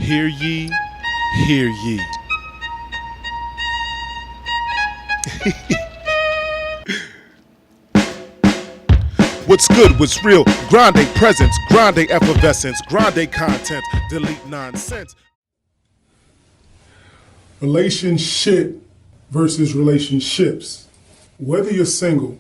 Hear ye, hear ye. What's good, what's real? Grande presence, grande effervescence, grande content, delete nonsense. Relationship versus relationships. Whether you're single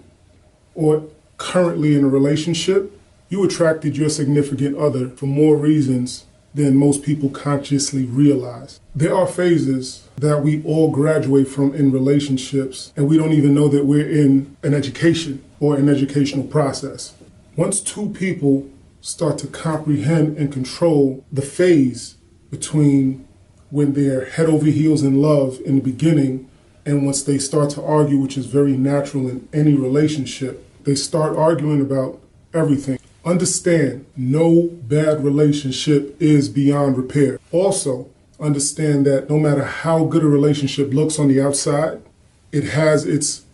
or currently in a relationship, you attracted your significant other for more reasons than most people consciously realize. There are phases that we all graduate from in relationships, and we don't even know that we're in an education or an educational process. Once two people start to comprehend and control the phase between when they're head over heels in love in the beginning and once they start to argue, which is very natural in any relationship, they start arguing about everything. Understand, no bad relationship is beyond repair. Also, understand that no matter how good a relationship looks on the outside, it has its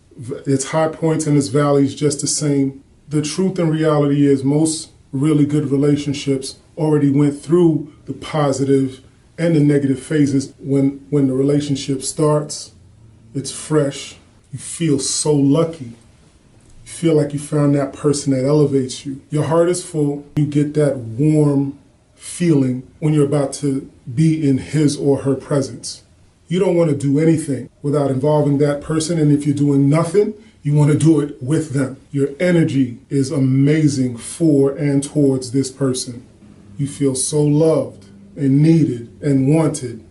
high points and its valleys just the same. The truth and reality is most really good relationships already went through the positive and the negative phases. When the relationship starts, it's fresh. You feel so lucky. You feel like you found that person that elevates you. Your heart is full. You get that warm feeling when you're about to be in his or her presence. You don't want to do anything without involving that person, and if you're doing nothing, you want to do it with them. Your energy is amazing for and towards this person. You feel so loved and needed and wanted,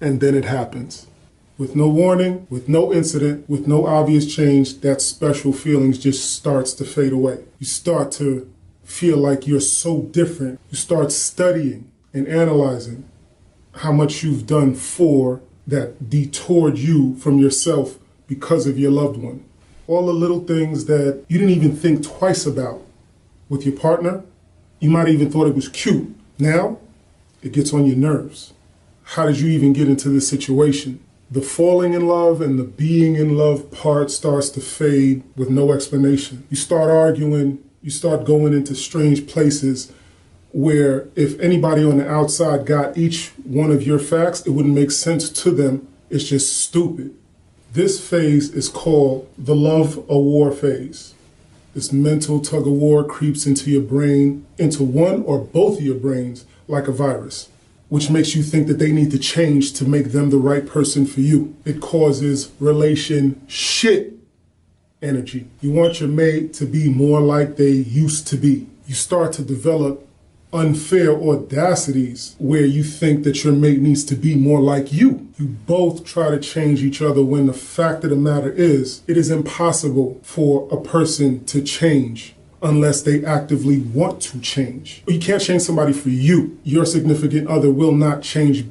and then it happens. With no warning, with no incident, with no obvious change, that special feelings just starts to fade away. You start to feel like you're so different. You start studying and analyzing how much you've done for that detoured you from yourself because of your loved one. All the little things that you didn't even think twice about with your partner, you might have even thought it was cute. Now, it gets on your nerves. How did you even get into this situation? The falling in love and the being in love part starts to fade with no explanation. You start arguing, you start going into strange places where if anybody on the outside got each one of your facts, it wouldn't make sense to them. It's just stupid. This phase is called the love-a-war phase. This mental tug-of-war creeps into your brain, into one or both of your brains like a virus, which makes you think that they need to change to make them the right person for you. It causes relationship energy. You want your mate to be more like they used to be. You start to develop unfair audacities where you think that your mate needs to be more like you. You both try to change each other when the fact of the matter is, it is impossible for a person to change unless they actively want to change. You can't change somebody for you. Your significant other will not change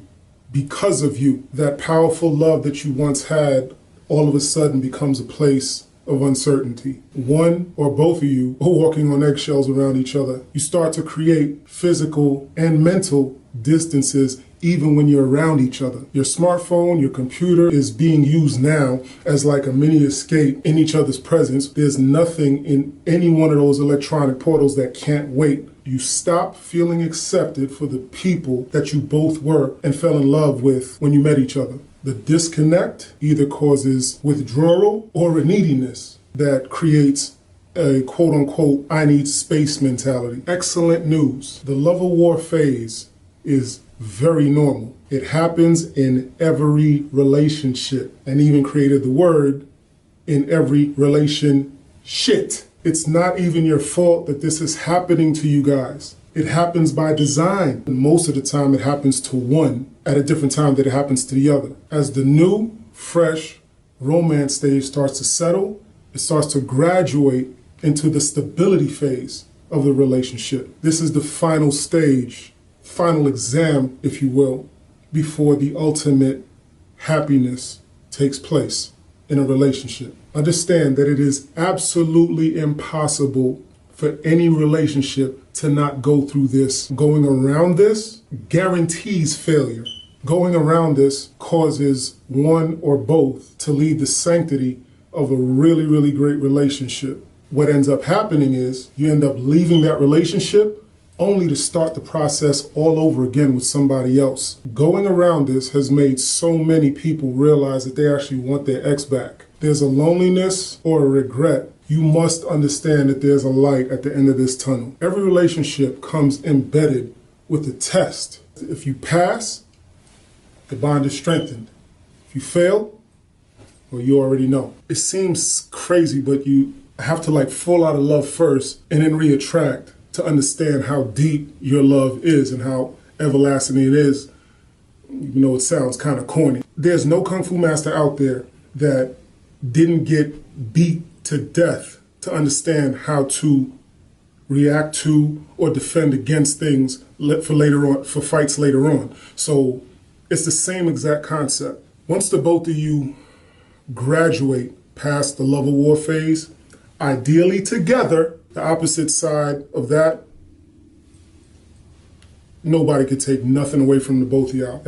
because of you. That powerful love that you once had all of a sudden becomes a place of uncertainty. One or both of you are walking on eggshells around each other. You start to create physical and mental distances even when you're around each other. Your smartphone, your computer is being used now as like a mini escape in each other's presence. There's nothing in any one of those electronic portals that can't wait. You stop feeling accepted for the people that you both were and fell in love with when you met each other. The disconnect either causes withdrawal or a neediness that creates a quote-unquote I need space mentality. Excellent news. The love-of-war phase is very normal. It happens in every relationship, and even created the word in every relationship. It's not even your fault that this is happening to you guys. It happens by design. And most of the time it happens to one at a different time that it happens to the other. As the new, fresh romance stage starts to settle, it starts to graduate into the stability phase of the relationship. This is the final stage, final exam, if you will, before the ultimate happiness takes place in a relationship. Understand that it is absolutely impossible for any relationship to not go through this. Going around this guarantees failure. Going around this causes one or both to leave the sanctity of a really, really great relationship. What ends up happening is you end up leaving that relationship only to start the process all over again with somebody else. Going around this has made so many people realize that they actually want their ex back. There's a loneliness or a regret. You must understand that there's a light at the end of this tunnel. Every relationship comes embedded with a test. If you pass, the bond is strengthened. If you fail, well, you already know. It seems crazy, but you have to like fall out of love first and then reattract to understand how deep your love is and how everlasting it is, even though it sounds kind of corny. There's no Kung Fu master out there that didn't get beat to death to understand how to react to or defend against things for fights later on. So it's the same exact concept. Once the both of you graduate past the love of war phase, ideally together, the opposite side of that, nobody could take nothing away from the both of y'all.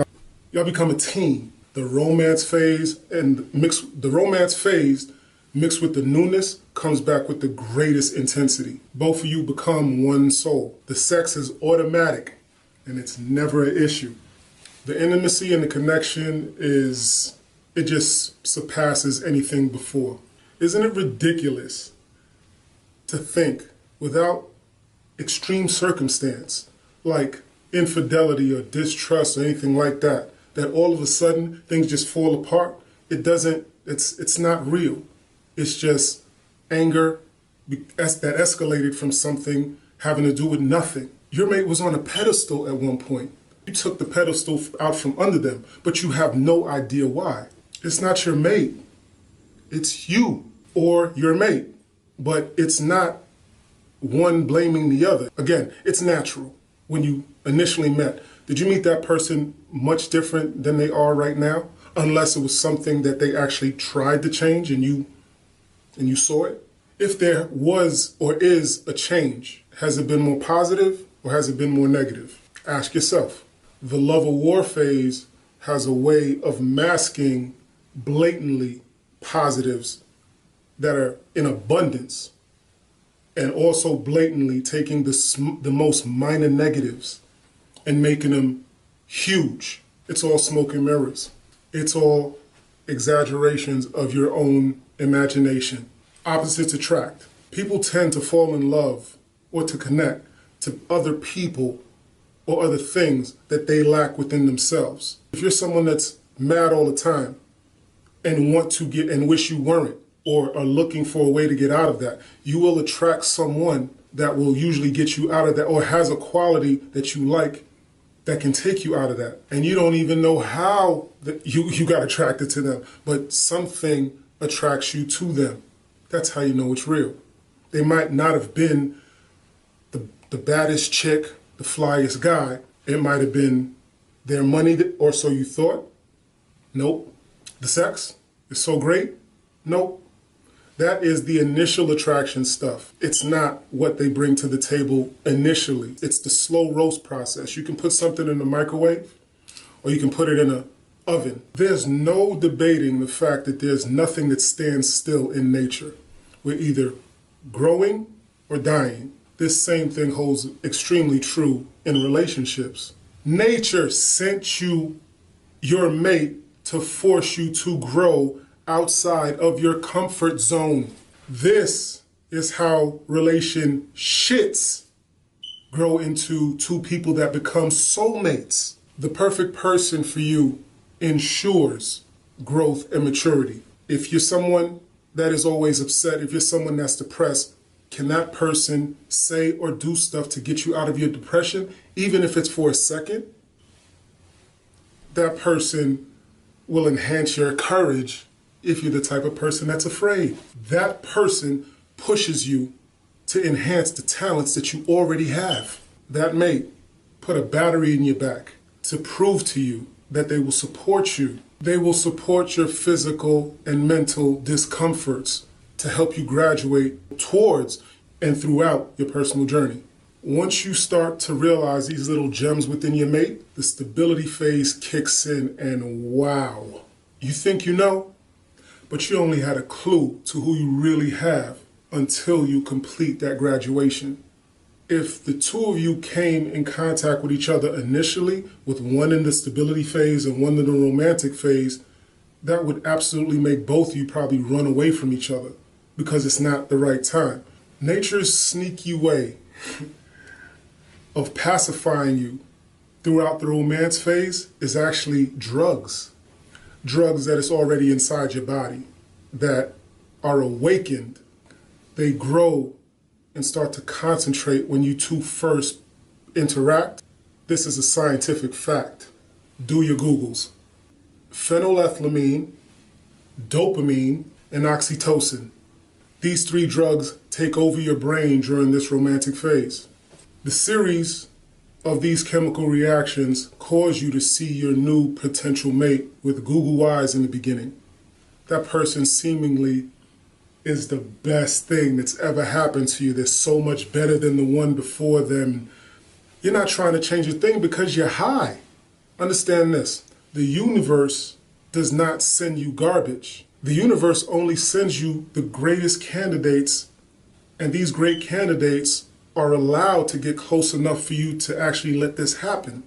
Y'all become a team. The romance phase mixed with the newness comes back with the greatest intensity. Both of you become one soul. The sex is automatic and it's never an issue. The intimacy and the connection it just surpasses anything before. Isn't it ridiculous to think without extreme circumstance, like infidelity or distrust or anything like that, that all of a sudden things just fall apart? It's not real. It's just anger that escalated from something having to do with nothing. Your mate was on a pedestal at one point. You took the pedestal out from under them, but you have no idea why. It's not your mate. It's you or your mate. But it's not one blaming the other. Again, it's natural. When you initially met, did you meet that person much different than they are right now? Unless it was something that they actually tried to change and you saw it? If there was or is a change, has it been more positive or has it been more negative? Ask yourself. The love of war phase has a way of masking blatantly positives that are in abundance and also blatantly taking the most minor negatives and making them huge. It's all smoke and mirrors. It's all exaggerations of your own imagination. Opposites attract. People tend to fall in love or to connect to other people or other things that they lack within themselves. If you're someone that's mad all the time and want to get and wish you weren't, or are looking for a way to get out of that, you will attract someone that will usually get you out of that or has a quality that you like that can take you out of that. And you don't even know how that you got attracted to them, but something attracts you to them. That's how you know it's real. They might not have been the baddest chick, the flyest guy. It might have been their money, or so you thought. Nope. The sex is so great. Nope. That is the initial attraction stuff. It's not what they bring to the table initially. It's the slow roast process. You can put something in the microwave or you can put it in an oven. There's no debating the fact that there's nothing that stands still in nature. We're either growing or dying. This same thing holds extremely true in relationships. Nature sent you your mate to force you to grow outside of your comfort zone. This is how RelationSHITS grow into two people that become soulmates. The perfect person for you ensures growth and maturity. If you're someone that is always upset, if you're someone that's depressed, can that person say or do stuff to get you out of your depression, even if it's for a second? That person will enhance your courage if you're the type of person that's afraid. That person pushes you to enhance the talents that you already have. That mate put a battery in your back to prove to you that they will support you. They will support your physical and mental discomforts to help you graduate towards and throughout your personal journey. Once you start to realize these little gems within your mate, the stability phase kicks in and wow. You think you know, but you only had a clue to who you really have until you complete that graduation. If the two of you came in contact with each other initially, with one in the stability phase and one in the romantic phase, that would absolutely make both of you probably run away from each other because it's not the right time. Nature's sneaky way of pacifying you throughout the romance phase is actually drugs. Drugs that is already inside your body that are awakened. They grow and start to concentrate when you two first interact. This is a scientific fact. Do your Googles. Phenylethylamine, dopamine, and oxytocin. These three drugs take over your brain during this romantic phase. The series of these chemical reactions cause you to see your new potential mate with Google eyes in the beginning. That person seemingly is the best thing that's ever happened to you. They're so much better than the one before them. You're not trying to change a thing because you're high. Understand this. The universe does not send you garbage. The universe only sends you the greatest candidates, and these great candidates are allowed to get close enough for you to actually let this happen.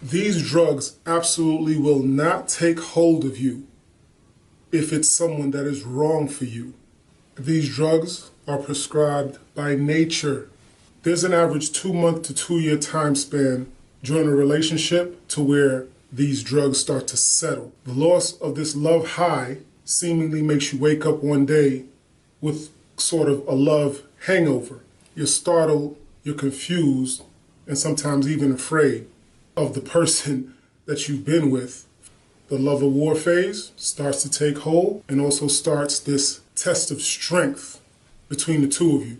These drugs absolutely will not take hold of you if it's someone that is wrong for you. These drugs are prescribed by nature. There's an average 2-month to 2-year time span during a relationship to where these drugs start to settle. The loss of this love high seemingly makes you wake up one day with sort of a love hangover. You're startled, you're confused, and sometimes even afraid of the person that you've been with. The love of war phase starts to take hold and also starts this test of strength between the two of you.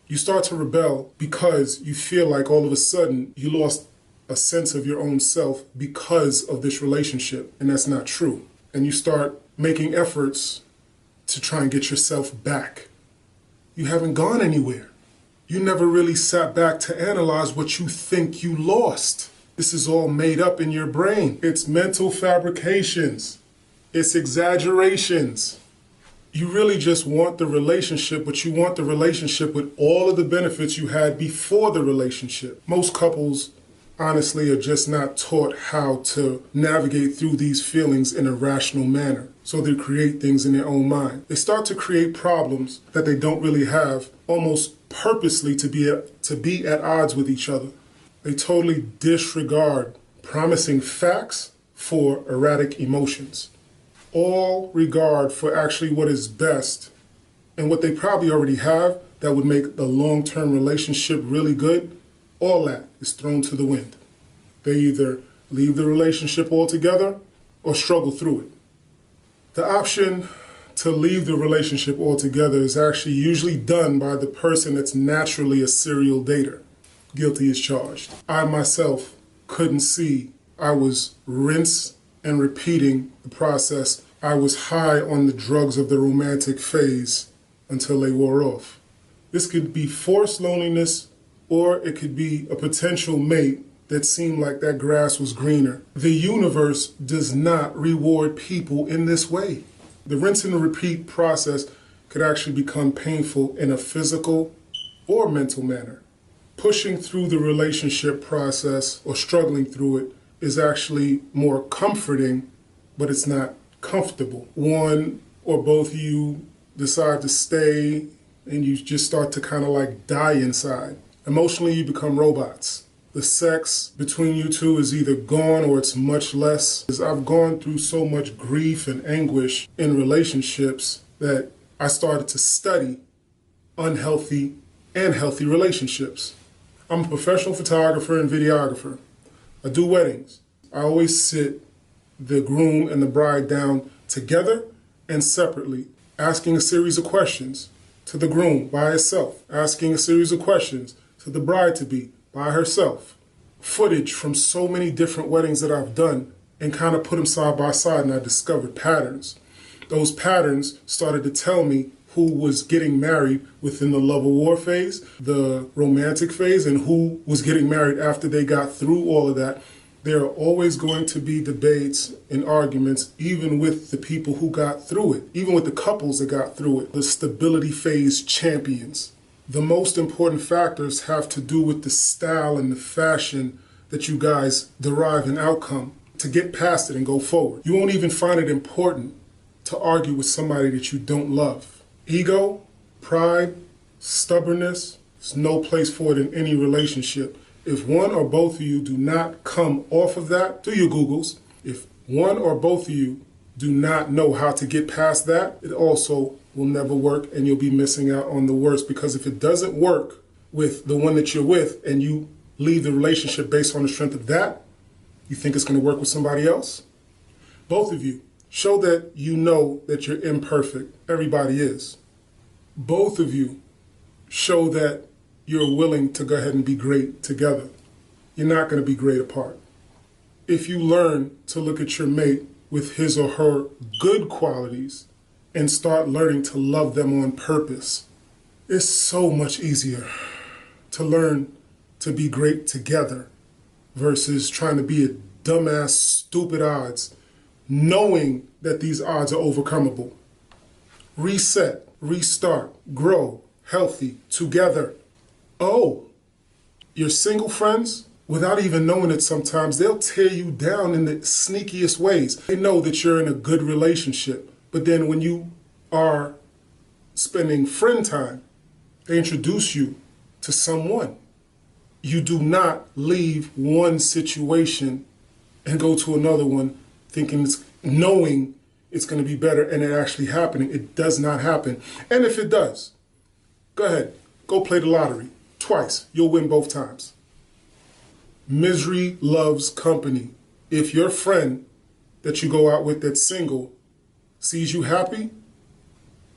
You start to rebel because you feel like all of a sudden you lost a sense of your own self because of this relationship, and that's not true. And you start making efforts to try and get yourself back. You haven't gone anywhere. You never really sat back to analyze what you think you lost. This is all made up in your brain. It's mental fabrications. It's exaggerations. You really just want the relationship, but you want the relationship with all of the benefits you had before the relationship. Most couples, honestly, are just not taught how to navigate through these feelings in a rational manner. So they create things in their own mind. They start to create problems that they don't really have, almost purposely to be at odds with each other. They totally disregard promising facts for erratic emotions. All regard for actually what is best and what they probably already have that would make the long-term relationship really good, all that is thrown to the wind. They either leave the relationship altogether or struggle through it. The option to leave the relationship altogether is actually usually done by the person that's naturally a serial dater. Guilty as charged. I myself couldn't see. I was rinse and repeating the process. I was high on the drugs of the romantic phase until they wore off. This could be forced loneliness, or it could be a potential mate that seemed like that grass was greener. The universe does not reward people in this way. The rinse and repeat process could actually become painful in a physical or mental manner. Pushing through the relationship process or struggling through it is actually more comforting, but it's not comfortable. One or both of you decide to stay and you just start to kind of like die inside. Emotionally, you become robots. The sex between you two is either gone or it's much less. I've gone through so much grief and anguish in relationships that I started to study unhealthy and healthy relationships. I'm a professional photographer and videographer. I do weddings. I always sit the groom and the bride down together and separately, asking a series of questions to the groom by himself, asking a series of questions to the bride-to-be by herself. Footage from so many different weddings that I've done and kind of put them side by side, and I discovered patterns. Those patterns started to tell me who was getting married within the love of war phase, the romantic phase, and who was getting married after they got through all of that. There are always going to be debates and arguments, even with the people who got through it, even with the couples that got through it, the stability phase champions. The most important factors have to do with the style and the fashion that you guys derive an outcome to get past it and go forward. You won't even find it important to argue with somebody that you don't love. Ego, pride, stubbornness, there's no place for it in any relationship. If one or both of you do not come off of that, do your Googles. If one or both of you do not know how to get past that, it also will never work, and you'll be missing out on the worst. Because if it doesn't work with the one that you're with and you leave the relationship based on the strength of that, you think it's going to work with somebody else? Both of you, show that you know that you're imperfect. Everybody is. Both of you, show that you're willing to go ahead and be great together. You're not going to be great apart. If you learn to look at your mate with his or her good qualities and start learning to love them on purpose, it's so much easier to learn to be great together versus trying to be at dumbass, stupid odds, knowing that these odds are overcomable. Reset, restart, grow, healthy, together. Oh, your single friends, without even knowing it sometimes, they'll tear you down in the sneakiest ways. They know that you're in a good relationship, but then when you are spending friend time, they introduce you to someone. You do not leave one situation and go to another one knowing it's going to be better and it actually happening. It does not happen. And if it does, go ahead, go play the lottery twice. You'll win both times. Misery loves company. If your friend that you go out with that's single sees you happy,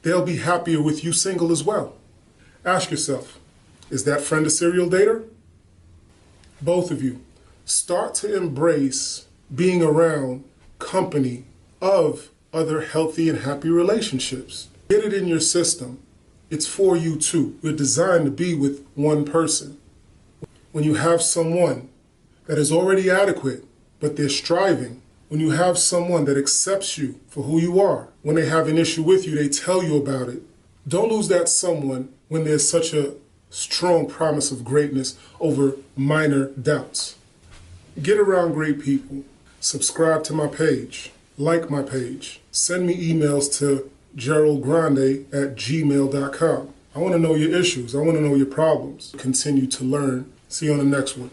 they'll be happier with you single as well. Ask yourself, is that friend a serial dater? Both of you, start to embrace being around company of other healthy and happy relationships. Get it in your system. It's for you too. We're designed to be with one person. When you have someone that is already adequate, but they're striving, when you have someone that accepts you for who you are, when they have an issue with you, they tell you about it. Don't lose that someone when there's such a strong promise of greatness over minor doubts. Get around great people. Subscribe to my page. Like my page. Send me emails to GeraldGRANDE@gmail.com. I want to know your issues. I want to know your problems. Continue to learn. See you on the next one.